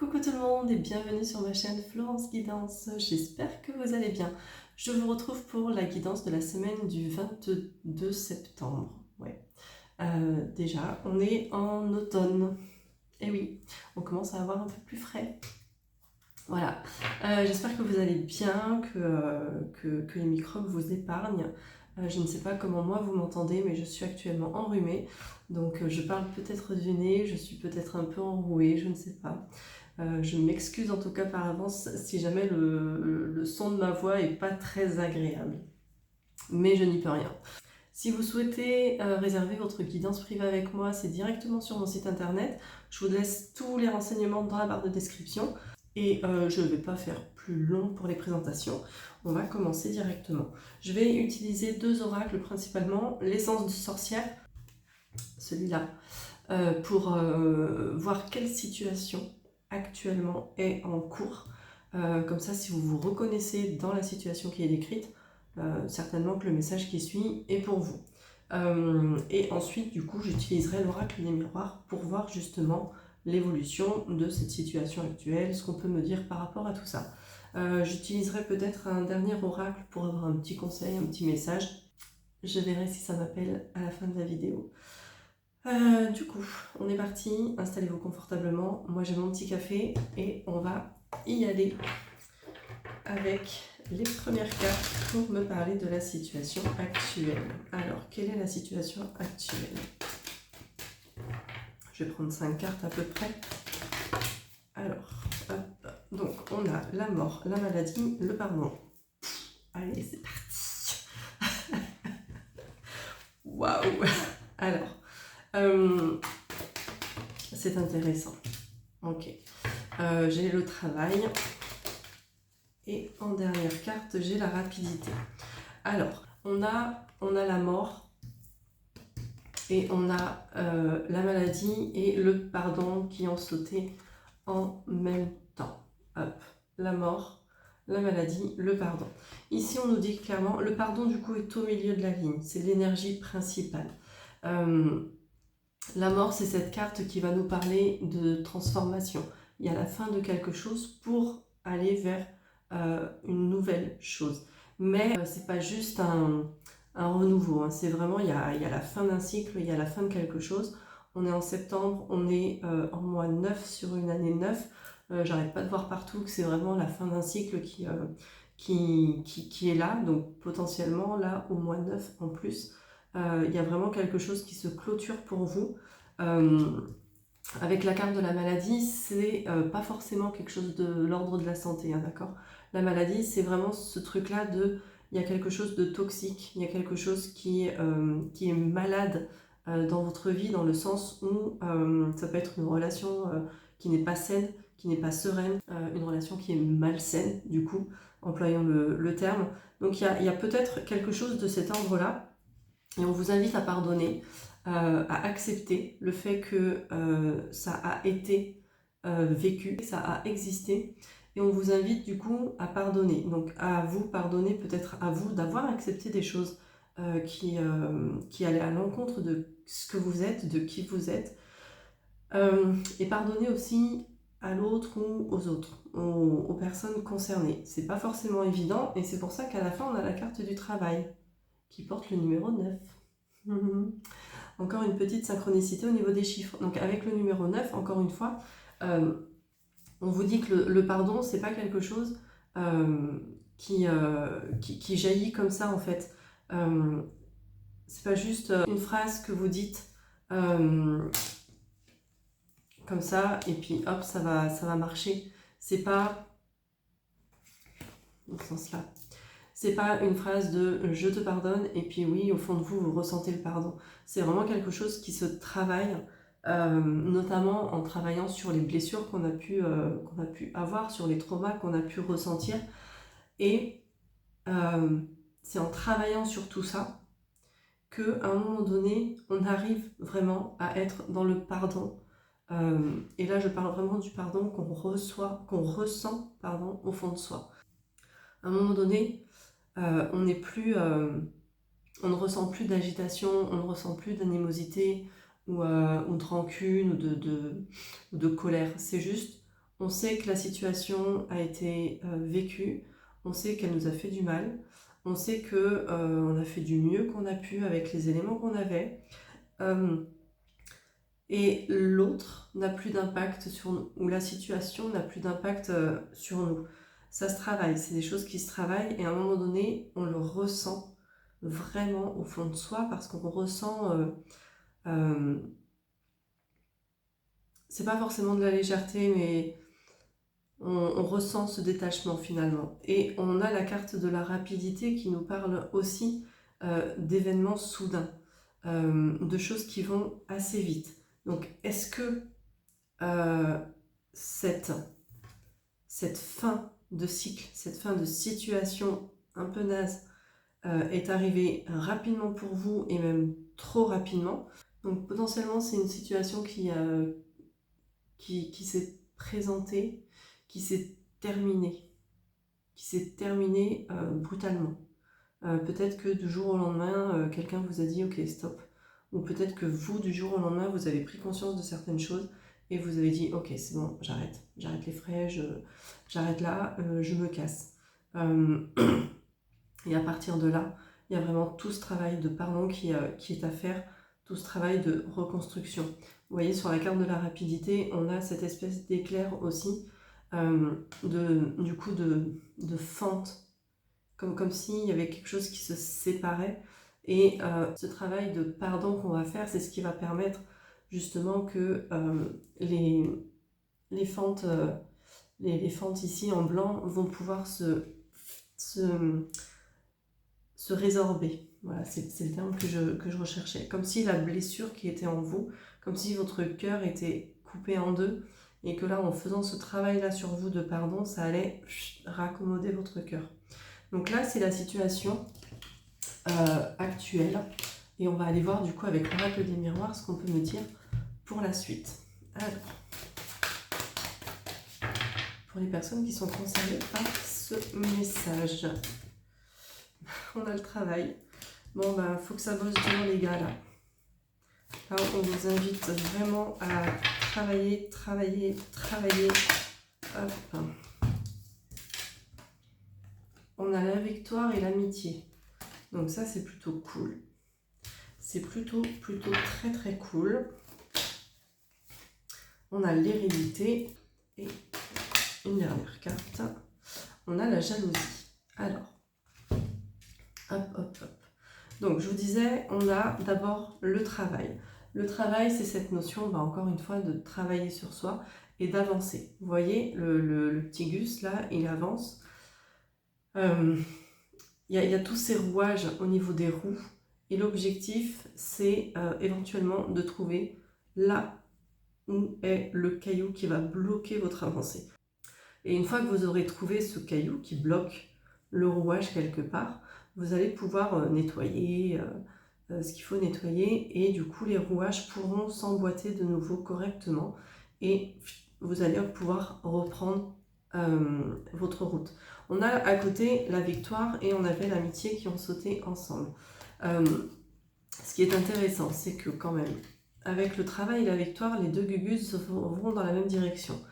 Coucou tout le monde et bienvenue sur ma chaîne Florence Guidance, j'espère que vous allez bien. Je vous retrouve pour la guidance de la semaine du 22 septembre. Ouais. Déjà, on est en automne. Et oui, on commence à avoir un peu plus frais. Voilà, j'espère que vous allez bien, que les microbes vous épargnent. Je ne sais pas comment moi vous m'entendez, mais je suis actuellement enrhumée. Donc je parle peut-être du nez, je suis peut-être un peu enrouée, je ne sais pas. Je m'excuse en tout cas par avance si jamais le son de ma voix est pas très agréable. Mais je n'y peux rien. Si vous souhaitez réserver votre guidance privée avec moi, c'est directement sur mon site internet. Je vous laisse tous les renseignements dans la barre de description. Et je ne vais pas faire plus long pour les présentations. On va commencer directement. Je vais utiliser deux oracles principalement. L'essence de sorcière, celui-là, pour voir quelle situation actuellement est en cours. Comme ça, si vous vous reconnaissez dans la situation qui est décrite, certainement que le message qui suit est pour vous. Et ensuite, du coup, j'utiliserai l'oracle des miroirs pour voir justement l'évolution de cette situation actuelle, ce qu'on peut me dire par rapport à tout ça. J'utiliserai peut-être un dernier oracle pour avoir un petit conseil, un petit message. Je verrai si ça m'appelle à la fin de la vidéo. Du coup, on est parti, installez-vous confortablement. Moi j'ai mon petit café et on va y aller avec les premières cartes pour me parler de la situation actuelle. Alors, quelle est la situation actuelle? Je vais prendre 5 cartes à peu près. Alors, hop. Donc on a la mort, la maladie, le pardon. Allez, c'est parti. Waouh. Alors, c'est intéressant. Ok. J'ai le travail. Et en dernière carte, j'ai la rapidité. Alors, on a la mort. Et on a la maladie et le pardon qui ont sauté en même temps. Hop. La mort, la maladie, le pardon. Ici, on nous dit clairement, le pardon du coup est au milieu de la ligne. C'est l'énergie principale. La mort, c'est cette carte qui va nous parler de transformation. Il y a la fin de quelque chose pour aller vers une nouvelle chose. Mais c'est pas juste un renouveau, hein. C'est vraiment, il y a la fin d'un cycle, il y a la fin de quelque chose. On est en septembre, on est en mois 9 sur une année 9. J'arrête pas de voir partout que c'est vraiment la fin d'un cycle qui est là. Donc potentiellement, là, au mois 9 en plus, il y a vraiment quelque chose qui se clôture pour vous. Avec la carte de la maladie, c'est pas forcément quelque chose de l'ordre de la santé, hein, d'accord? La maladie, c'est vraiment ce truc-là de... Il y a quelque chose de toxique, il y a quelque chose qui est malade dans votre vie, dans le sens où ça peut être une relation qui n'est pas saine, qui n'est pas sereine, une relation qui est malsaine, du coup, employons le terme. Donc il y a peut-être quelque chose de cet ordre-là, et on vous invite à pardonner, à accepter le fait que ça a été vécu, ça a existé, et on vous invite du coup à pardonner. Donc à vous pardonner, peut-être à vous d'avoir accepté des choses qui allaient à l'encontre de ce que vous êtes, de qui vous êtes, et pardonner aussi à l'autre ou aux autres, aux personnes concernées. C'est pas forcément évident, et c'est pour ça qu'à la fin on a la carte du travail qui porte le numéro 9. Encore une petite synchronicité au niveau des chiffres. Donc avec le numéro 9, encore une fois, on vous dit que le pardon, c'est pas quelque chose qui jaillit comme ça en fait. C'est pas juste une phrase que vous dites comme ça et puis hop, ça va marcher. C'est pas dans ce sens-là. C'est pas une phrase de « je te pardonne » et puis oui, au fond de vous, vous ressentez le pardon. C'est vraiment quelque chose qui se travaille, notamment en travaillant sur les blessures qu'on a pu avoir, sur les traumas qu'on a pu ressentir. Et c'est en travaillant sur tout ça qu'à un moment donné, on arrive vraiment à être dans le pardon. Et là, je parle vraiment du pardon qu'on ressent au fond de soi. À un moment donné, on ne ressent plus d'agitation, on ne ressent plus d'animosité ou de rancune ou de colère. C'est juste, On sait que la situation a été vécue, on sait qu'elle nous a fait du mal, on sait que on a fait du mieux qu'on a pu avec les éléments qu'on avait. Et l'autre n'a plus d'impact sur nous, ou la situation n'a plus d'impact sur nous. Ça se travaille, c'est des choses qui se travaillent, et à un moment donné, on le ressent vraiment au fond de soi, parce qu'on ressent, c'est pas forcément de la légèreté, mais on ressent ce détachement finalement. Et on a la carte de la rapidité qui nous parle aussi d'événements soudains, de choses qui vont assez vite. Donc, est-ce que cette fin de cycle, cette fin de situation un peu naze est arrivée rapidement pour vous et même trop rapidement? Donc, potentiellement, c'est une situation qui s'est présentée, qui s'est terminée, brutalement. Peut-être que du jour au lendemain, quelqu'un vous a dit « Ok, stop ». Ou peut-être que vous, du jour au lendemain, vous avez pris conscience de certaines choses et vous avez dit « Ok, c'est bon, j'arrête les frais, j'arrête là, je me casse ». Et à partir de là, il y a vraiment tout ce travail de pardon qui est à faire, tout ce travail de reconstruction. Vous voyez, sur la carte de la rapidité, on a cette espèce d'éclair aussi, du coup de fente, comme s'il y avait quelque chose qui se séparait. Et ce travail de pardon qu'on va faire, c'est ce qui va permettre justement que les fentes ici en blanc vont pouvoir se résorber. Voilà, c'est le terme que je recherchais. Comme si la blessure qui était en vous, comme si votre cœur était coupé en deux, et que là, en faisant ce travail-là sur vous de pardon, ça allait raccommoder votre cœur. Donc là, c'est la situation actuelle. Et on va aller voir du coup avec l'oracle des miroirs ce qu'on peut me dire pour la suite. Alors, pour les personnes qui sont concernées par ce message, on a le travail. Bon, ben, faut que ça bosse dur, les gars, là. Là, on vous invite vraiment à travailler. Hop. On a la victoire et l'amitié. Donc ça, c'est plutôt cool. C'est plutôt très très cool. On a l'hérédité et une dernière carte. On a la jalousie. Alors, hop. Donc, je vous disais, on a d'abord le travail. Le travail, c'est cette notion, encore une fois, de travailler sur soi et d'avancer. Vous voyez, le petit Gus, là, il avance. Il y a tous ces rouages au niveau des roues. Et l'objectif, c'est éventuellement de trouver là où est le caillou qui va bloquer votre avancée. Et une fois que vous aurez trouvé ce caillou qui bloque le rouage quelque part, vous allez pouvoir nettoyer ce qu'il faut nettoyer, et du coup les rouages pourront s'emboîter de nouveau correctement et vous allez pouvoir reprendre votre route. On a à côté la victoire et on avait l'amitié qui ont sauté ensemble. Ce qui est intéressant, c'est que quand même, avec le travail et la victoire, les deux gugus vont dans la même direction.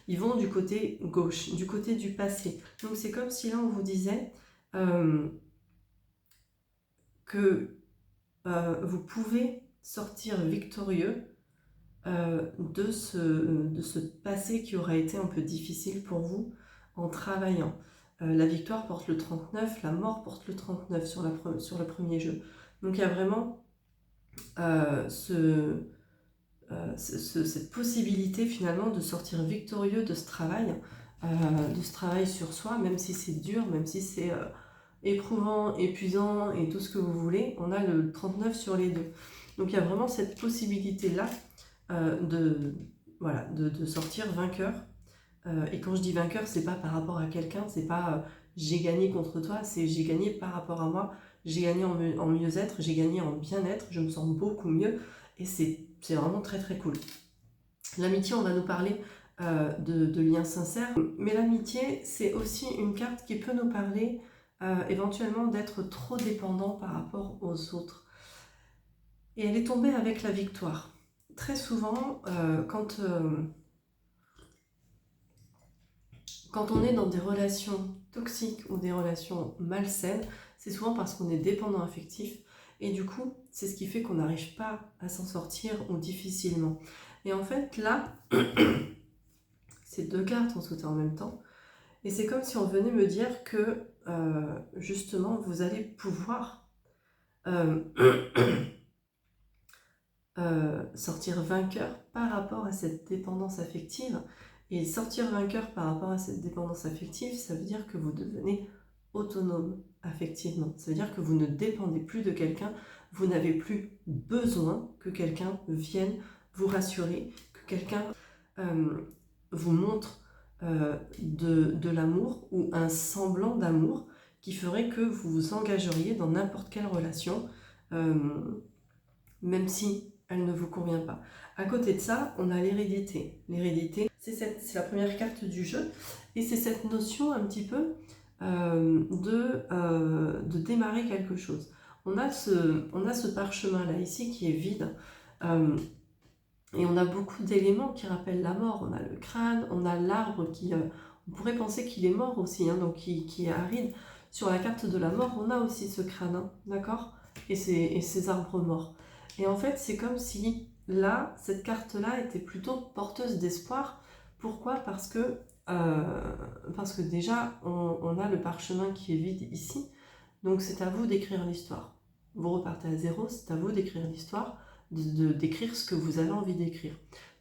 Ils vont du côté gauche, du côté du passé. Donc c'est comme si là on vous disait que vous pouvez sortir victorieux de ce passé qui aura été un peu difficile pour vous en travaillant. La victoire porte le 39, la mort porte le 39 sur le premier jeu. Donc il y a vraiment cette possibilité finalement de sortir victorieux de ce travail sur soi, même si c'est dur, même si c'est éprouvant, épuisant et tout ce que vous voulez. On a le 39 sur les deux. Donc il y a vraiment cette possibilité-là de sortir vainqueur. Et quand je dis vainqueur, c'est pas par rapport à quelqu'un, c'est pas j'ai gagné contre toi, c'est j'ai gagné par rapport à moi, j'ai gagné en mieux-être, j'ai gagné en bien-être, je me sens beaucoup mieux et c'est vraiment très très cool. L'amitié, on va nous parler de liens sincères, mais l'amitié, c'est aussi une carte qui peut nous parler éventuellement d'être trop dépendant par rapport aux autres. Et elle est tombée avec la victoire. Très souvent, quand Quand on est dans des relations toxiques ou des relations malsaines, c'est souvent parce qu'on est dépendant affectif et du coup, c'est ce qui fait qu'on n'arrive pas à s'en sortir ou difficilement. Et en fait, là, ces deux cartes ont sauté en même temps et c'est comme si on venait me dire que justement, vous allez pouvoir euh, sortir vainqueur par rapport à cette dépendance affective. Et sortir vainqueur par rapport à cette dépendance affective, ça veut dire que vous devenez autonome affectivement. Ça veut dire que vous ne dépendez plus de quelqu'un, vous n'avez plus besoin que quelqu'un vienne vous rassurer, que quelqu'un vous montre de l'amour ou un semblant d'amour qui ferait que vous vous engageriez dans n'importe quelle relation, même si elle ne vous convient pas. À côté de ça, on a l'hérédité. L'hérédité, c'est la première carte du jeu, et c'est cette notion un petit peu de démarrer quelque chose. On a ce parchemin-là ici qui est vide, et on a beaucoup d'éléments qui rappellent la mort. On a le crâne, on a l'arbre qui... on pourrait penser qu'il est mort aussi, hein, donc qui est aride. Sur la carte de la mort, on a aussi ce crâne, hein, d'accord, et ces arbres morts. Et en fait, c'est comme si, là, cette carte-là était plutôt porteuse d'espoir. Pourquoi ? Parce que déjà, on a le parchemin qui est vide ici. Donc c'est à vous d'écrire l'histoire. Vous repartez à zéro, c'est à vous d'écrire l'histoire, d'écrire ce que vous avez envie d'écrire.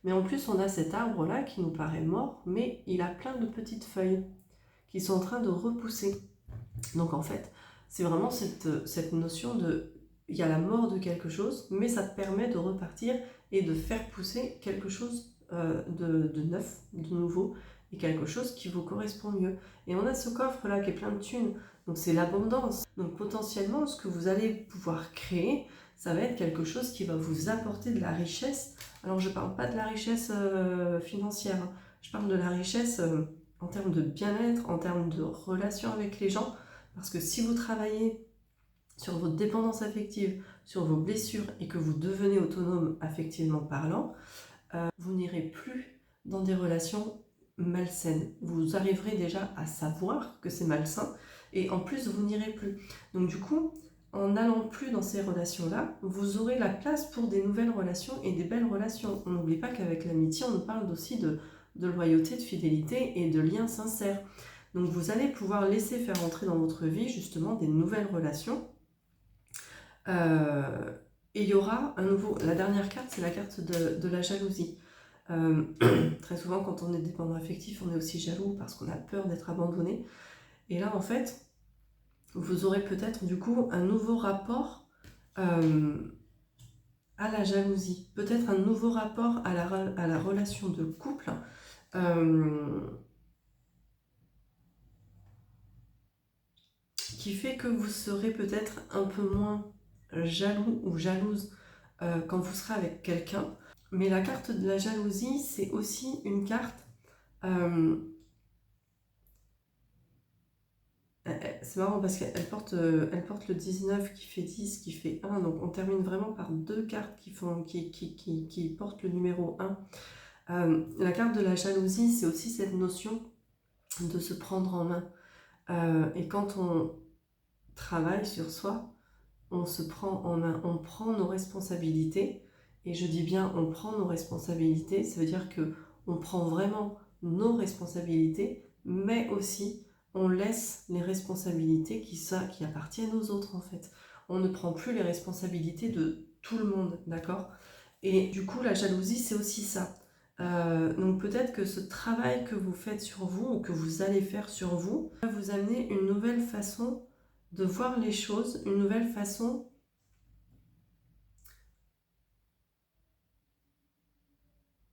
Mais en plus, on a cet arbre-là qui nous paraît mort, mais il a plein de petites feuilles qui sont en train de repousser. Donc en fait, c'est vraiment cette notion de... Il y a la mort de quelque chose, mais ça te permet de repartir et de faire pousser quelque chose de neuf, de nouveau, et quelque chose qui vous correspond mieux. Et on a ce coffre-là qui est plein de thunes, donc c'est l'abondance. Donc potentiellement, ce que vous allez pouvoir créer, ça va être quelque chose qui va vous apporter de la richesse. Alors je ne parle pas de la richesse financière, hein. Je parle de la richesse en termes de bien-être, en termes de relation avec les gens, parce que si vous travaillez sur votre dépendance affective, sur vos blessures et que vous devenez autonome affectivement parlant, vous n'irez plus dans des relations malsaines. Vous arriverez déjà à savoir que c'est malsain et en plus vous n'irez plus. Donc du coup, en n'allant plus dans ces relations-là, vous aurez la place pour des nouvelles relations et des belles relations. On n'oublie pas qu'avec l'amitié, on parle aussi de loyauté, de fidélité et de liens sincères. Donc vous allez pouvoir laisser faire entrer dans votre vie justement des nouvelles relations. Et il y aura un nouveau... La dernière carte, c'est la carte de la jalousie. Très souvent, quand on est dépendant affectif, on est aussi jaloux parce qu'on a peur d'être abandonné. Et là, en fait, vous aurez peut-être du coup un nouveau rapport à la jalousie. Peut-être un nouveau rapport à la relation de couple. Qui fait que vous serez peut-être un peu moins jaloux ou jalouse quand vous serez avec quelqu'un. Mais la carte de la jalousie, c'est aussi une carte... c'est marrant parce qu'elle porte le 19 qui fait 10, qui fait 1. Donc on termine vraiment par deux cartes qui portent le numéro 1. La carte de la jalousie, c'est aussi cette notion de se prendre en main. Et quand on travaille sur soi, on se prend en main, on prend nos responsabilités. Et je dis bien on prend nos responsabilités, ça veut dire que on prend vraiment nos responsabilités, mais aussi on laisse les responsabilités qui appartiennent aux autres en fait. On ne prend plus les responsabilités de tout le monde, d'accord? Et du coup la jalousie c'est aussi ça. Donc peut-être que ce travail que vous faites sur vous ou que vous allez faire sur vous va vous amener une nouvelle façon de voir les choses, une nouvelle façon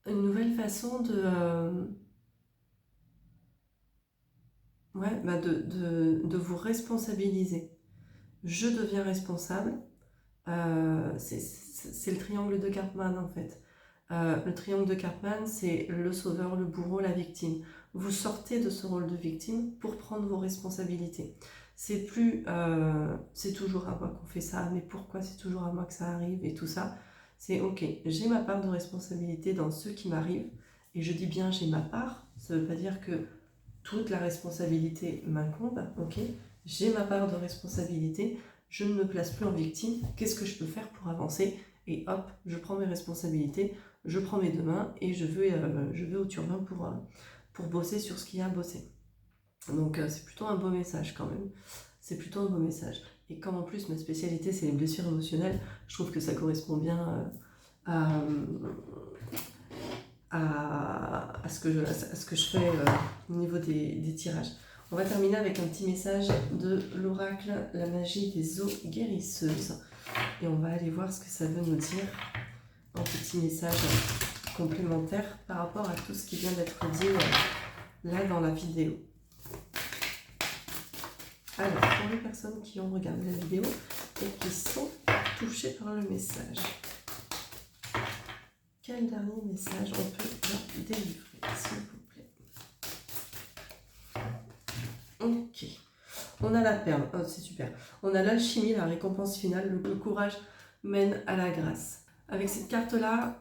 de vous responsabiliser. Je deviens responsable. C'est le triangle de Karpman en fait. Le triangle de Karpman, c'est le sauveur, le bourreau, la victime. Vous sortez de ce rôle de victime pour prendre vos responsabilités. C'est plus, c'est toujours à moi qu'on fait ça, mais pourquoi c'est toujours à moi que ça arrive et tout ça. C'est ok, j'ai ma part de responsabilité dans ce qui m'arrive, et je dis bien j'ai ma part, ça ne veut pas dire que toute la responsabilité m'incombe, ok, j'ai ma part de responsabilité, je ne me place plus en victime, qu'est-ce que je peux faire pour avancer? Et hop, je prends mes responsabilités, je prends mes deux mains et je vais au turbin pour bosser sur ce qu'il y a à bosser. Donc c'est plutôt un beau message quand même, c'est plutôt un beau message. Et comme en plus ma spécialité c'est les blessures émotionnelles, je trouve que ça correspond bien à ce que je fais au niveau des tirages. On va terminer avec un petit message de l'oracle, la magie des eaux guérisseuses. Et on va aller voir ce que ça veut nous dire en petit message complémentaire par rapport à tout ce qui vient d'être dit là dans la vidéo. Alors, pour les personnes qui ont regardé la vidéo et qui sont touchées par le message, quel dernier message on peut leur délivrer, s'il vous plaît? Ok. On a la perle, oh, c'est super. On a l'alchimie, la récompense finale, le courage mène à la grâce. Avec cette carte-là,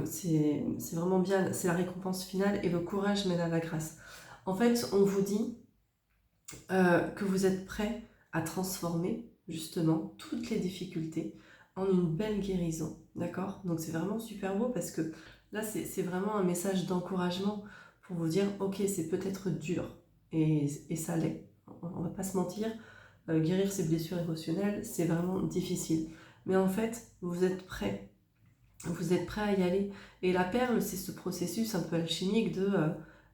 c'est vraiment bien, c'est la récompense finale et le courage mène à la grâce. En fait, on vous dit que vous êtes prêt à transformer justement toutes les difficultés en une belle guérison, d'accord? Donc c'est vraiment super beau parce que là c'est vraiment un message d'encouragement pour vous dire ok, c'est peut-être dur et ça l'est, on va pas se mentir, guérir ses blessures émotionnelles c'est vraiment difficile, mais en fait vous êtes prêt à y aller. Et la perle c'est ce processus un peu alchimique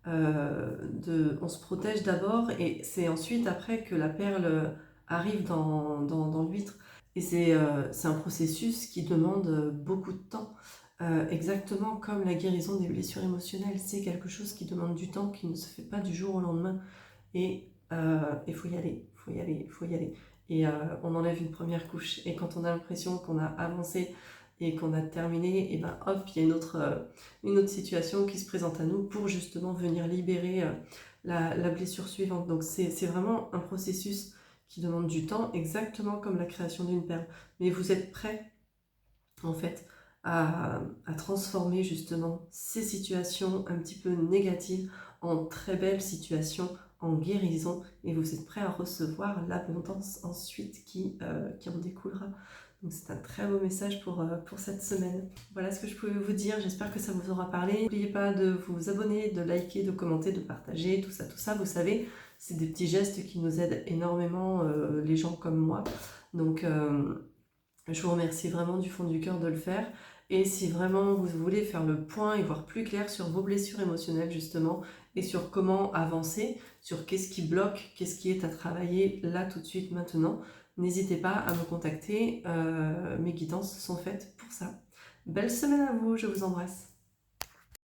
on se protège d'abord et c'est ensuite après que la perle arrive dans l'huître. Et c'est un processus qui demande beaucoup de temps, exactement comme la guérison des blessures émotionnelles. C'est quelque chose qui demande du temps, qui ne se fait pas du jour au lendemain. Et il faut y aller, il faut y aller, il faut y aller. Et on enlève une première couche. Et quand on a l'impression qu'on a avancé et qu'on a terminé, et ben hop, il y a une autre situation qui se présente à nous pour justement venir libérer la blessure suivante. Donc c'est vraiment un processus qui demande du temps, exactement comme la création d'une perle. Mais vous êtes prêt, en fait, à transformer justement ces situations un petit peu négatives en très belles situations, en guérison, et vous êtes prêt à recevoir l'abondance ensuite qui en découlera. Donc c'est un très beau message pour cette semaine. Voilà ce que je pouvais vous dire, j'espère que ça vous aura parlé. N'oubliez pas de vous abonner, de liker, de commenter, de partager, tout ça, vous savez, c'est des petits gestes qui nous aident énormément, les gens comme moi. Donc je vous remercie vraiment du fond du cœur de le faire. Et si vraiment vous voulez faire le point et voir plus clair sur vos blessures émotionnelles justement, et sur comment avancer, sur qu'est-ce qui bloque, qu'est-ce qui est à travailler là tout de suite maintenant, n'hésitez pas à me contacter, mes guidances sont faites pour ça. Belle semaine à vous, je vous embrasse.